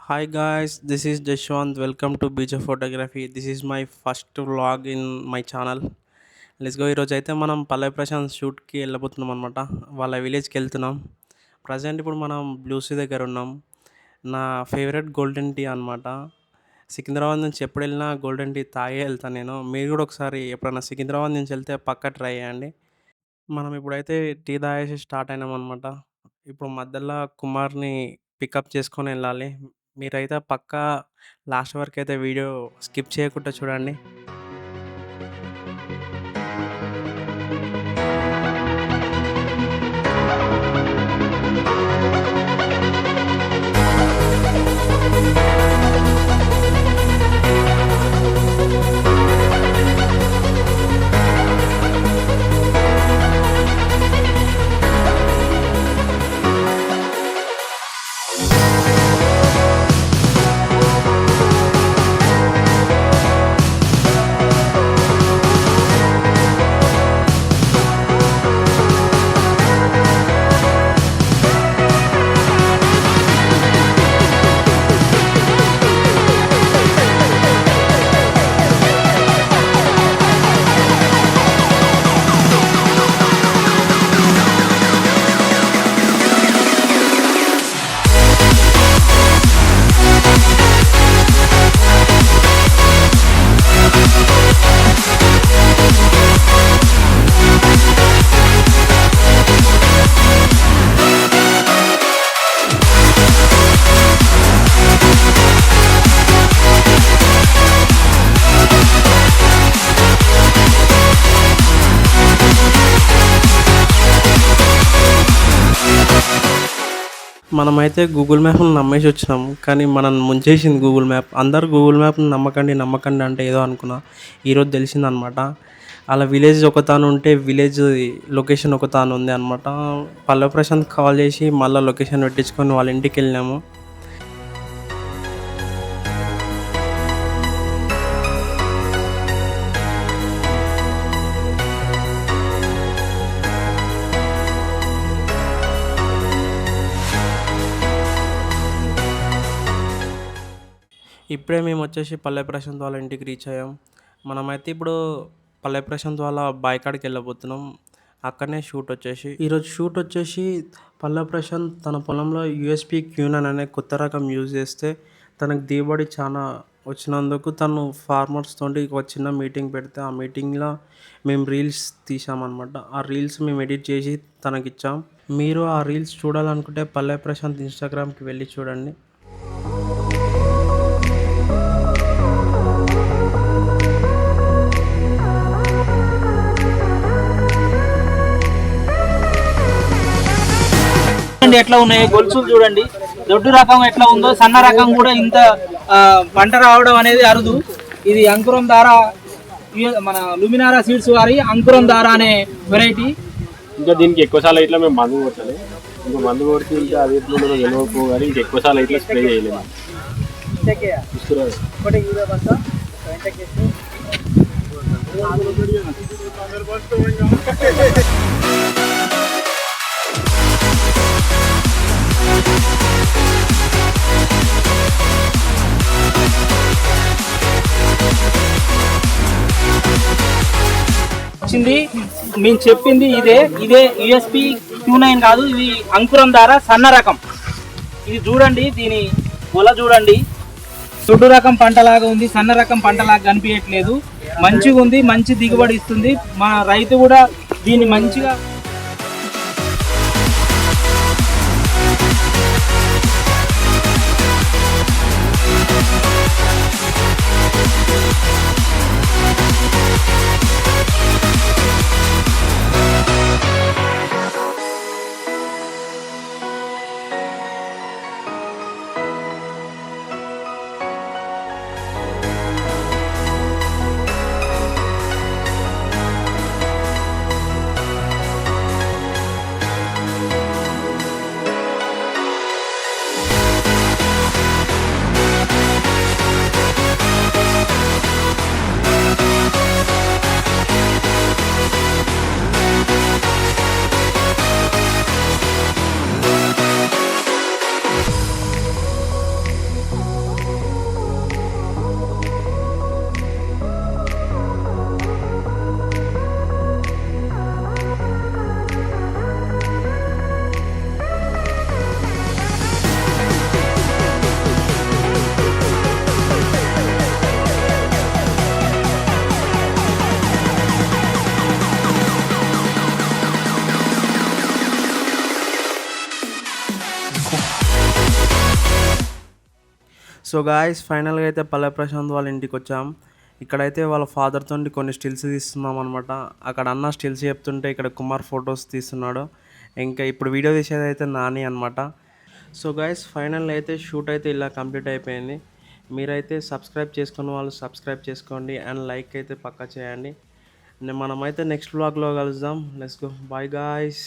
Hi guys, this is Jashwant. Welcome to Beach of Photography. This is my first vlog in my channel. Let's go. ఈరోజు అయితే మనం పల్లవి ప్రశాంత్ షూట్కి వెళ్ళబోతున్నాం అనమాట. వాళ్ళ విలేజ్కి వెళ్తున్నాం. ప్రజెంట్ ఇప్పుడు మనం బ్లూసీ దగ్గర ఉన్నాం. నా ఫేవరెట్ గోల్డెన్ టీ అనమాట. సికింద్రాబాద్ నుంచి ఎప్పుడు వెళ్ళినా గోల్డెన్ టీ తాగే వెళ్తాను నేను. మీరు కూడా ఒకసారి ఎప్పుడైనా సికింద్రాబాద్ నుంచి వెళ్తే పక్కా ట్రై చేయండి. మనం ఇప్పుడైతే టీ తాగేసి స్టార్ట్ అయినామనమాట. ఇప్పుడు మధ్యలో కుమార్‌ని పికప్ చేసుకొని ఎళ్ళాలి. మీరైతే పక్కా లాస్ట్ వరకైతే వీడియో స్కిప్ చేయకుండా చూడండి. మనమైతే గూగుల్ మ్యాప్‌ని నమ్మేసి వచ్చినాం. కానీ మనల్ని ముంచేసింది గూగుల్ మ్యాప్. అందరూ గూగుల్ మ్యాప్‌ని నమ్మకండి, నమ్మకండి అంటే ఏదో అనుకున్నా. ఈరోజు తెలిసిందనమాట. ఆళ్ళ విలేజ్ ఒక తాను ఉంటే విలేజ్ లొకేషన్ ఒక తాను ఉంది అనమాట. పల్లవి ప్రశాంత్‌కి కాల్ చేసి మళ్ళా లొకేషన్ పెట్టించుకొని వాళ్ళ ఇంటికెళ్ళినాము. ఇప్పుడే మేమొచ్చేసి పల్లవి ప్రశాంత్ వాళ్ళ ఇంటికి రీచ్ అయ్యాం. మనమైతే ఇప్పుడు పల్లవి ప్రశాంత్ వాళ్ళ బావి కాడికి వెళ్ళబోతున్నాం. అక్కడనే ఈరోజు షూట్ వచ్చేసి పల్లవి ప్రశాంత్ తన పొలంలో యూఎస్‌పీ క్యూనన్ అనే కొత్త రకం యూజ్ చేస్తే తనకు దిగుబడి చాలా వచ్చినందుకు తను ఫార్మర్స్ తోటి ఒక చిన్న మీటింగ్ పెడితే ఆ మీటింగ్‌లో మేము రీల్స్ తీసామన్నమాట. ఆ రీల్స్ మేము ఎడిట్ చేసి తనకిచ్చాం. మీరు ఆ రీల్స్ చూడాలనుకుంటే పల్లవి ప్రశాంత్ ఇన్‌స్టాగ్రామ్‌కి వెళ్ళి చూడండి. చూడండి ఎట్లా ఉన్నాయి గొలుసులు చూడండి. దొడ్డు రకం ఎట్లా ఉందో సన్న రకం కూడా ఇంత పంట రావడం అనేది అరుదు. ఇది అంకురం ద్వారా మన లుమినారా సీడ్స్ వారి అంకురం ద్వారా అనే వెరైటీ. ఇంకా దీనికి ఎక్కువసార్లు ఇట్లా మేము మందు కొట్టాలి. ఇంకా మందు కొడితే ఇంకా అదే గెలవకు కానీ ఇంకా ఎక్కువసార్లు ఇట్లా స్ప్రే చేయలేము. వచ్చింది మేము చెప్పింది ఇదే యూఎస్పీ Q9 కాదు, ఇది అంకురం ద్వారా సన్న రకం. ఇది చూడండి, దీని గొల చూడండి, దొడ్డు రకం పంటలాగా ఉంది, సన్న రకం పంటలాగా కనిపించట్లేదు. మంచిగా ఉంది, మంచి దిగుబడి ఇస్తుంది. మా రైతు కూడా దీన్ని మంచిగా సో గాయస్ ఫైనల్గా అయితే పల్లె ప్రశాంత్ వాళ్ళ ఇంటికి వచ్చాం. ఇక్కడైతే వాళ్ళ ఫాదర్తో కొన్ని స్టిల్స్ తీస్తున్నాం అనమాట. అక్కడ అన్న స్టిల్స్ చెప్తుంటే ఇక్కడ కుమార్ ఫొటోస్ తీస్తున్నాడు. ఇంకా ఇప్పుడు వీడియో తీసేది అయితే నాని అనమాట. సో గాయస్ ఫైనల్ అయితే షూట్ అయితే ఇలా కంప్లీట్ అయిపోయింది. మీరైతే సబ్స్క్రైబ్ చేసుకున్న వాళ్ళు సబ్స్క్రైబ్ చేసుకోండి అండ్ లైక్ అయితే పక్కా చేయండి. మనమైతే నెక్స్ట్ వ్లాగ్లో కలుద్దాం. Let's go, bye guys.